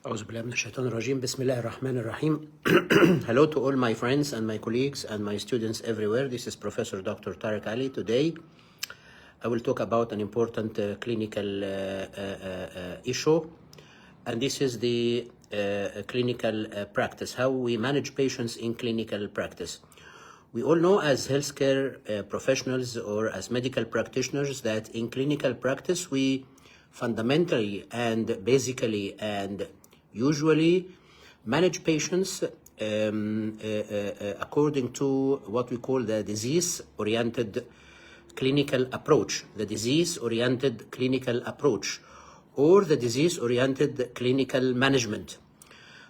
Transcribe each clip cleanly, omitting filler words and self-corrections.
أعوذ بالله من الشيطان الرجيم. بسم الله الرحمن الرحيم. Hello to all my friends and my colleagues and my students everywhere. This is Professor Dr. Tarek Ali. Today, I will talk about an important clinical issue, and this is the clinical practice, how we manage patients in clinical practice. We all know as healthcare professionals or as medical practitioners that in clinical practice we fundamentally and basically and usually manage patients according to what we call the disease-oriented clinical approach, the disease-oriented clinical approach, or the disease-oriented clinical management,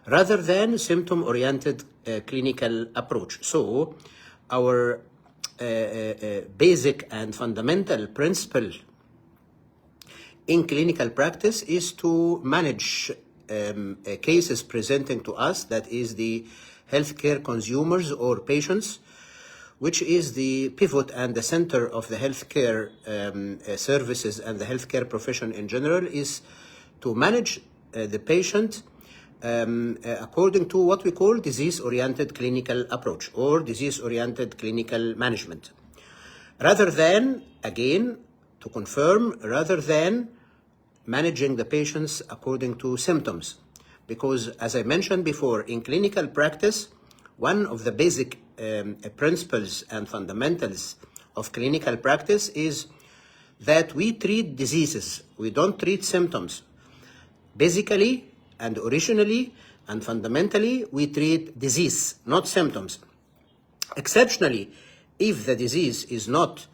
rather than symptom-oriented clinical approach. So, our basic and fundamental principle in clinical practice is to manage cases presenting to us, that is the healthcare consumers or patients, which is the pivot and the center of the healthcare services and the healthcare profession in general, is to manage the patient according to what we call disease-oriented clinical approach or disease-oriented clinical management. Rather than, again, to confirm, rather than managing the patients according to symptoms. Because, as I mentioned before, in clinical practice, one of the basic principles and fundamentals of clinical practice is that we treat diseases, we don't treat symptoms. Basically and originally and fundamentally, we treat disease, not symptoms. Exceptionally, if the disease is not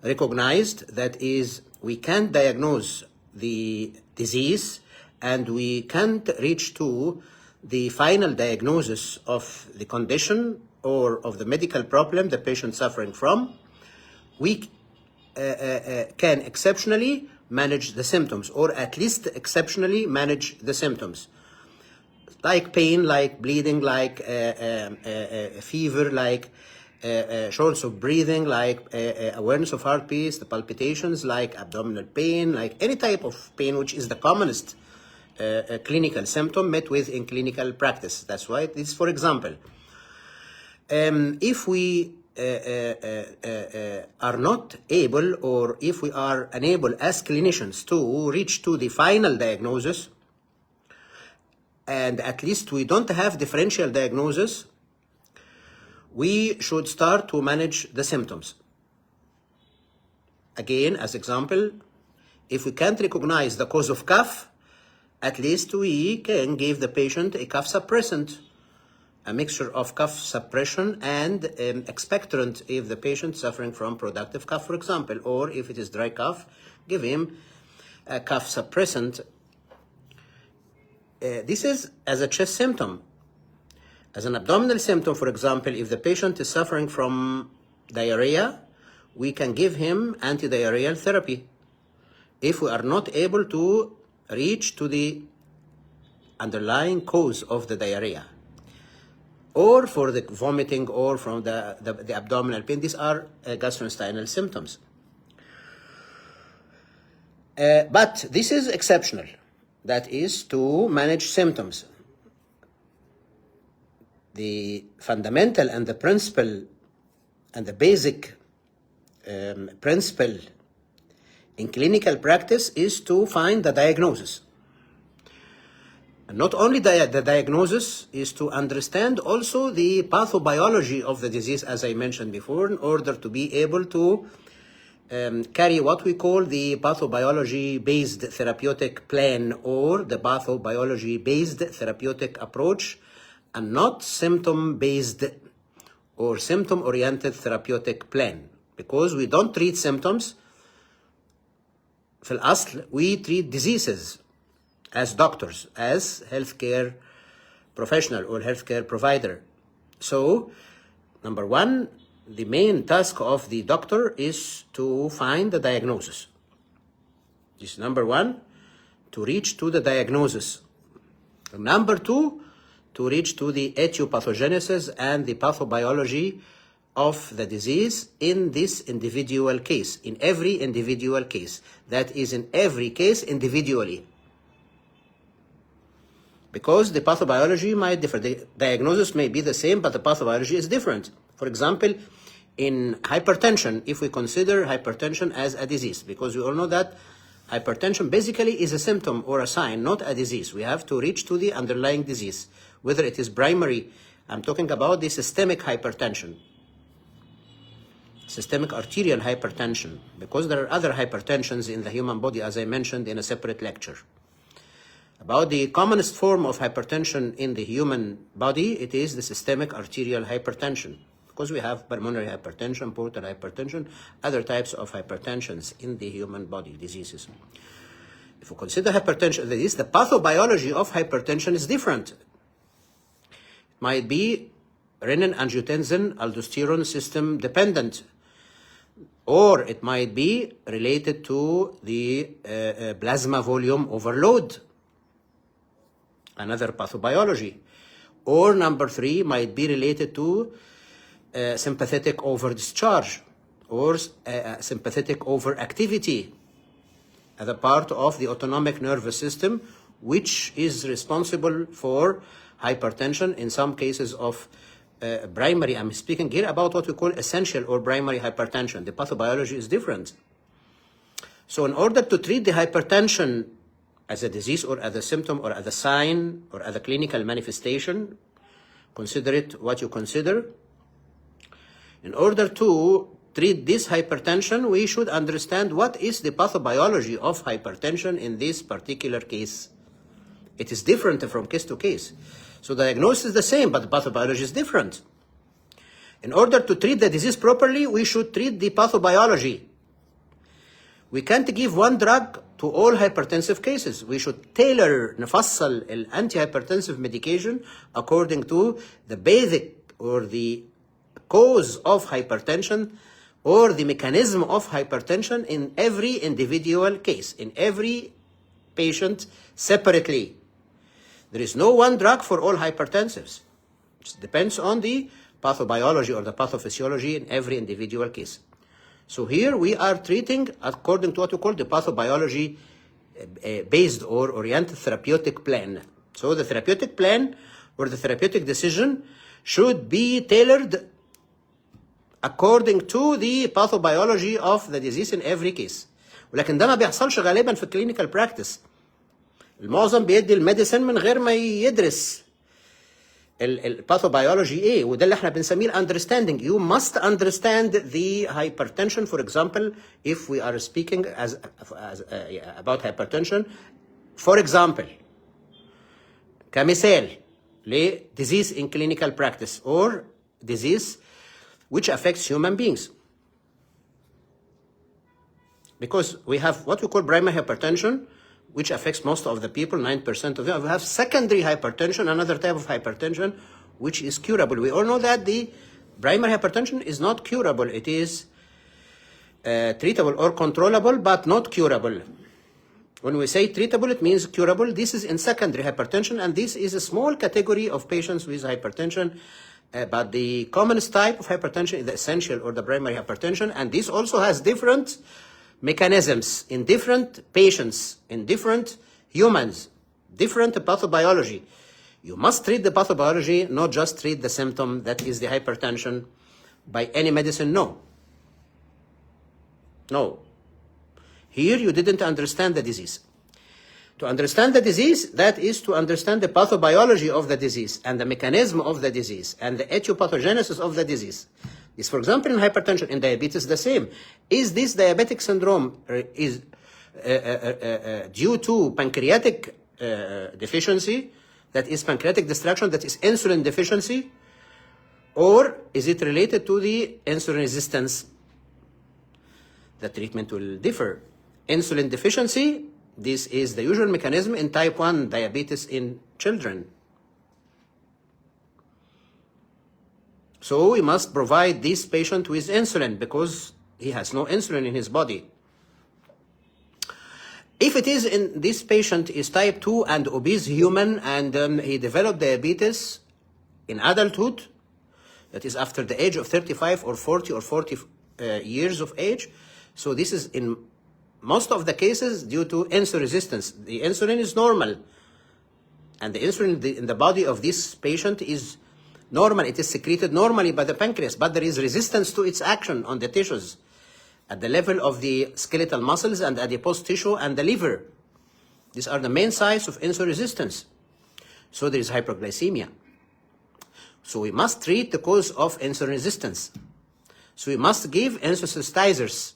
recognized, that is, we can't diagnose the disease and we can't reach to the final diagnosis of the condition or of the medical problem the patient suffering from, we can exceptionally manage the symptoms, or at least exceptionally manage the symptoms, like pain, like bleeding, like fever, like shortness of breathing, like awareness of heartbeats, the palpitations, like abdominal pain, like any type of pain, which is the commonest clinical symptom met with in clinical practice. That's why this, for example, if we are not able, or if we are unable as clinicians to reach to the final diagnosis, and at least we don't have differential diagnosis, we should start to manage the symptoms. Again, as example, if we can't recognize the cause of cough, at least we can give the patient a cough suppressant, a mixture of cough suppression and expectorant if the patient is suffering from productive cough, for example, or if it is dry cough, give him a cough suppressant. This is as a chest symptom. As an abdominal symptom, for example, if the patient is suffering from diarrhea, we can give him antidiarrheal therapy if we are not able to reach to the underlying cause of the diarrhea, or for the vomiting, or from the abdominal pain. These are gastrointestinal symptoms. But this is exceptional, that is to manage symptoms. The fundamental and the principle and the basic principle in clinical practice is to find the diagnosis. And not only the diagnosis, is to understand also the pathobiology of the disease, as I mentioned before, in order to be able to carry what we call the pathobiology-based therapeutic plan, or the pathobiology-based therapeutic approach, and not symptom-based or symptom-oriented therapeutic plan. Because we don't treat symptoms, في الأصل we treat diseases as doctors, as healthcare professional or healthcare provider. So, number one, the main task of the doctor is to find the diagnosis. This is number one, to reach to the diagnosis. Number two, to reach to the etiopathogenesis and the pathobiology of the disease in this individual case, in every individual case. That is, in every case individually. because the pathobiology might differ. The diagnosis may be the same, but the pathobiology is different. For example, in hypertension, if we consider hypertension as a disease, because we all know that hypertension basically is a symptom or a sign, not a disease. We have to reach to the underlying disease, whether it is primary. I'm talking about the systemic hypertension, systemic arterial hypertension, because there are other hypertensions in the human body, as I mentioned in a separate lecture. About the commonest form of hypertension in the human body, it is the systemic arterial hypertension, because we have pulmonary hypertension, portal hypertension, other types of hypertensions in the human body, diseases. If we consider hypertension, that is, the pathobiology of hypertension is different. It might be renin-angiotensin-aldosterone system dependent, or it might be related to the plasma volume overload, another pathobiology. Or number 3 might be related to sympathetic overdischarge or sympathetic overactivity as a part of the autonomic nervous system, which is responsible for hypertension in some cases of primary. I'm speaking here about what we call essential or primary hypertension. The pathobiology is different. So in order to treat the hypertension as a disease or as a symptom or as a sign or as a clinical manifestation, consider it what you consider. In order to treat this hypertension, we should understand what is the pathobiology of hypertension in this particular case. It is different from case to case. So the diagnosis is the same, but the pathobiology is different. In order to treat the disease properly, we should treat the pathobiology. We can't give one drug to all hypertensive cases. We should tailor نفصل antihypertensive medication according to the basic or the cause of hypertension or the mechanism of hypertension in every individual case, in every patient separately. There is no one drug for all hypertensives. It depends on the pathobiology or the pathophysiology in every individual case. So here we are treating according to what we call the pathobiology based or oriented therapeutic plan. So the therapeutic plan or the therapeutic decision should be tailored according to the pathobiology of the disease in every case. ولكن ده ما بيحصلش غالبا في clinical practice. المعظم بيدي الميديسن من غير ما يدرس الباثوبيولوجي ايه، وده اللي احنا بنسميه understanding. You must understand the hypertension. For example, if we are speaking about hypertension, for example, كمثال ل disease in clinical practice or disease which affects human beings. Because we have what we call primary hypertension, which affects most of the people, 9% of them. We have secondary hypertension, another type of hypertension, which is curable. We all know that the primary hypertension is not curable. It is treatable or controllable, but not curable. When we say treatable, it means curable. This is in secondary hypertension, and this is a small category of patients with hypertension. But the commonest type of hypertension is the essential or the primary hypertension, and this also has different mechanisms in different patients, in different humans, different pathobiology. You must treat the pathobiology, not just treat the symptom that is the hypertension by any medicine. No. Here you didn't understand the disease. To understand the disease, that is to understand the pathobiology of the disease and the mechanism of the disease and the etiopathogenesis of the disease. Is, for example, in hypertension, in diabetes, the same. Is this diabetic syndrome is due to pancreatic deficiency, that is pancreatic destruction, that is insulin deficiency, or is it related to the insulin resistance? The treatment will differ. Insulin deficiency, this is the usual mechanism in type 1 diabetes in children. So we must provide this patient with insulin because he has no insulin in his body. If it is in this patient is type 2 and obese human and he developed diabetes in adulthood, that is after the age of 35 or 40 or 40 years of age, so this is in most of the cases due to insulin resistance. The insulin is normal. And the insulin in the body of this patient is normal. It is secreted normally by the pancreas, but there is resistance to its action on the tissues at the level of the skeletal muscles and adipose tissue and the liver. These are the main sites of insulin resistance. So there is hyperglycemia. So we must treat the cause of insulin resistance. So we must give insulin sensitizers.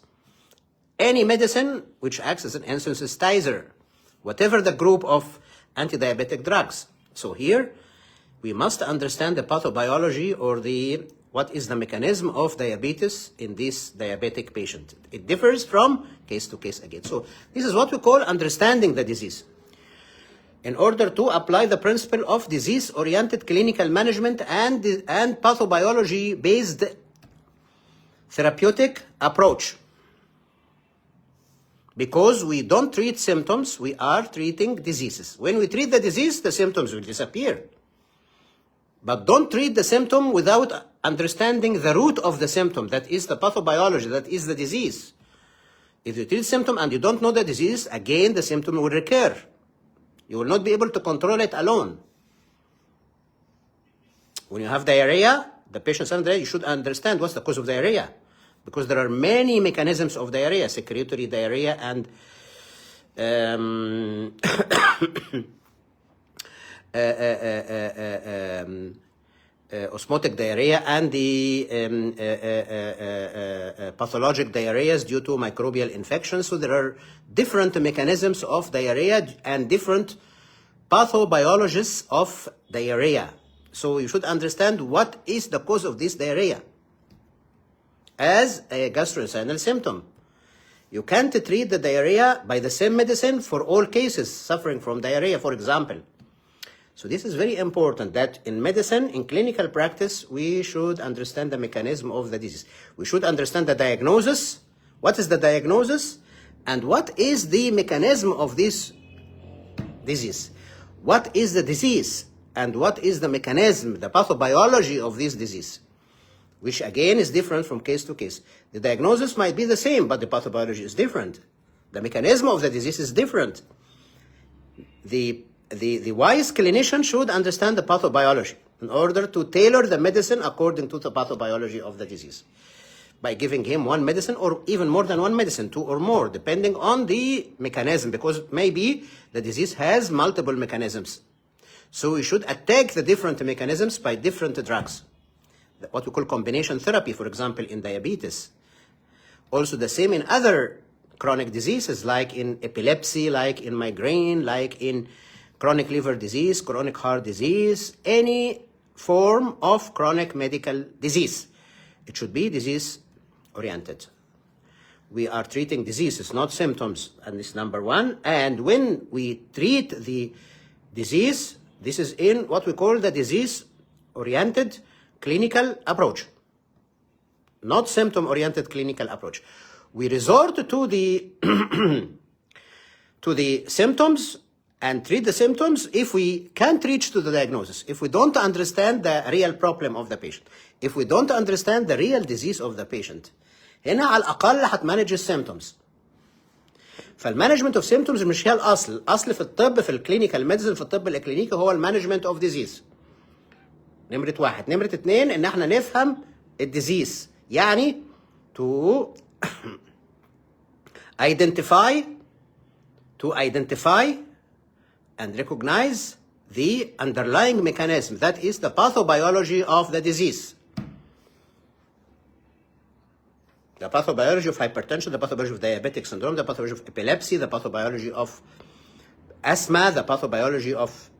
Any medicine which acts as an insulin sensitizer, whatever the group of anti-diabetic drugs. So here, we must understand the pathobiology or what is the mechanism of diabetes in this diabetic patient. It differs from case to case again. So this is what we call understanding the disease. In order to apply the principle of disease-oriented clinical management and pathobiology-based therapeutic approach. Because we don't treat symptoms, we are treating diseases. When we treat the disease, the symptoms will disappear. But don't treat the symptom without understanding the root of the symptom, that is the pathobiology, that is the disease. If you treat symptom and you don't know the disease, again the symptom will recur. You will not be able to control it alone. When you have diarrhea, the patient has diarrhea, you should understand what's the cause of diarrhea. Because there are many mechanisms of diarrhea, secretory diarrhea and osmotic diarrhea and the pathologic diarrheas due to microbial infections. So there are different mechanisms of diarrhea and different pathobiologists of diarrhea. So you should understand what is the cause of this diarrhea as a gastrointestinal symptom. You can't treat the diarrhea by the same medicine for all cases suffering from diarrhea, for example. So this is very important that in medicine, in clinical practice, we should understand the mechanism of the disease. We should understand the diagnosis. What is the diagnosis? And what is the mechanism of this disease? What is the disease? And what is the mechanism, the pathobiology of this disease? Which again is different from case to case. The diagnosis might be the same, but the pathobiology is different. The mechanism of the disease is different. The wise clinician should understand the pathobiology in order to tailor the medicine according to the pathobiology of the disease. By giving him one medicine or even more than one medicine, 2 or more, depending on the mechanism, because maybe the disease has multiple mechanisms. So we should attack the different mechanisms by different drugs. What we call combination therapy, for example, in diabetes. Also the same in other chronic diseases, like in epilepsy, like in migraine, like in chronic liver disease, chronic heart disease, any form of chronic medical disease. It should be disease-oriented. We are treating diseases, not symptoms, and this is number one. And when we treat the disease, this is in what we call the disease-oriented clinical approach, not symptom-oriented clinical approach. We resort to the symptoms and treat the symptoms if we can't reach to the diagnosis, if we don't understand the real problem of the patient, if we don't understand the real disease of the patient. هنا على الأقل هتمانج السيمتومز. فالمانجمنت اوف سيمتومز مش هي الأصل في الطب، في الكلينيكال ميديسن، في الطب الإكلينيكي هو المانجمنت اوف ديزيز. نمرة 1. نمرة 2 إن احنا نفهم الديزيز، يعني to identify and recognize the underlying mechanism, that is the pathobiology of the disease. The pathobiology of hypertension, the pathobiology of diabetic syndrome, the pathobiology of epilepsy, the pathobiology of asthma, the pathobiology of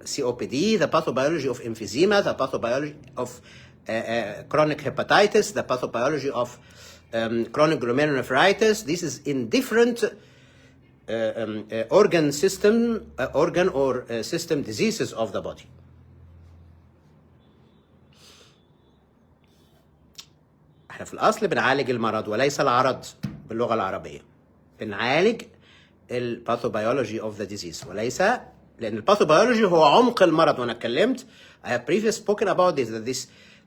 COPD, the pathobiology of emphysema, the pathobiology of chronic hepatitis, the pathobiology of chronic glomerulonephritis. This is in different organ system diseases of the body. احنا في الأصل بنعالج المرض وليس العرض باللغة العربية. بنعالج الباثوبيولوجي of the disease وليس، لأن الباثوبيولوجي هو عمق المرض. وأنا اتكلمت I have previously spoken about this, that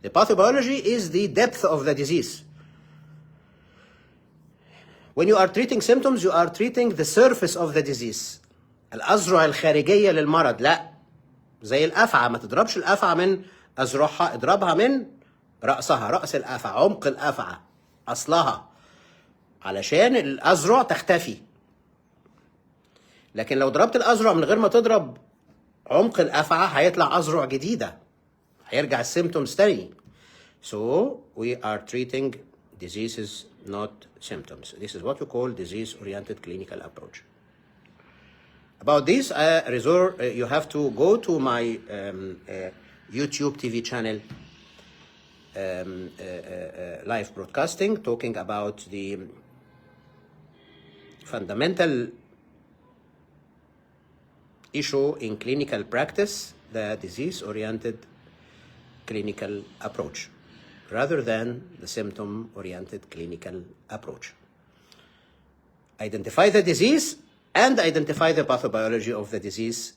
the pathobiology is the depth of the disease. When you are treating symptoms, you are treating the surface of the disease. الأذرع الخارجية للمرض. لا، زي الأفعى، ما تضربش الأفعى من أذرعها، اضربها من رأسها، رأس الأفعى، عمق الأفعى، أصلها، علشان الأذرع تختفي. لكن لو ضربت الأذرع من غير ما تضرب عمق الأفعى هيطلع أذرع جديدة، هيرجع السيمتومز تاني. So we are treating diseases, not symptoms. This is what we call disease-oriented clinical approach. About this, you have to go to my YouTube TV channel, live broadcasting, talking about the fundamental issue in clinical practice, the disease-oriented clinical approach, rather than the symptom-oriented clinical approach. Identify the disease and identify the pathobiology of the disease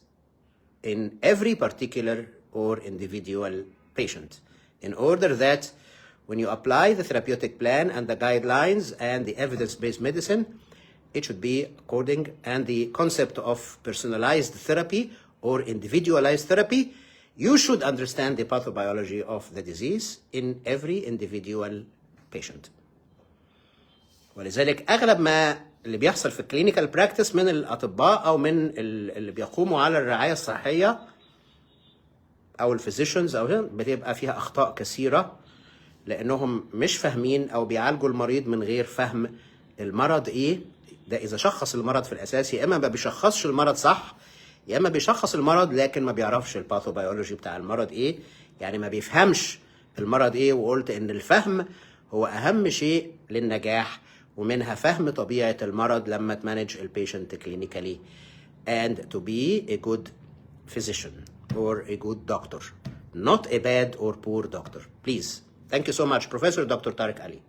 in every particular or individual patient, in order that when you apply the therapeutic plan and the guidelines and the evidence-based medicine, it should be according, and the concept of personalized therapy or individualized therapy, you should understand the pathobiology of the disease in every individual patient. ولذلك أغلب ما اللي بيحصل في الكلينيكال براكتس من الأطباء أو من اللي بيقوموا على الرعاية الصحية أو الفيزيشنز أو بتبقى فيها أخطاء كثيرة، لأنهم مش فاهمين أو بيعالجوا المريض من غير فهم المرض إيه. ده إذا شخص المرض في الأساس، يا إما ما بيشخصش المرض صح، يا إما بيشخص المرض لكن ما بيعرفش الباثوبيولوجي بتاع المرض إيه، يعني ما بيفهمش المرض إيه. وقلت إن الفهم هو أهم شيء للنجاح، ومنها فهم طبيعة المرض لما تمانج البيشنت clinically and to be a good physician or a good doctor, not a bad or poor doctor. Please. Thank you so much, Professor Dr. Tarek Ali.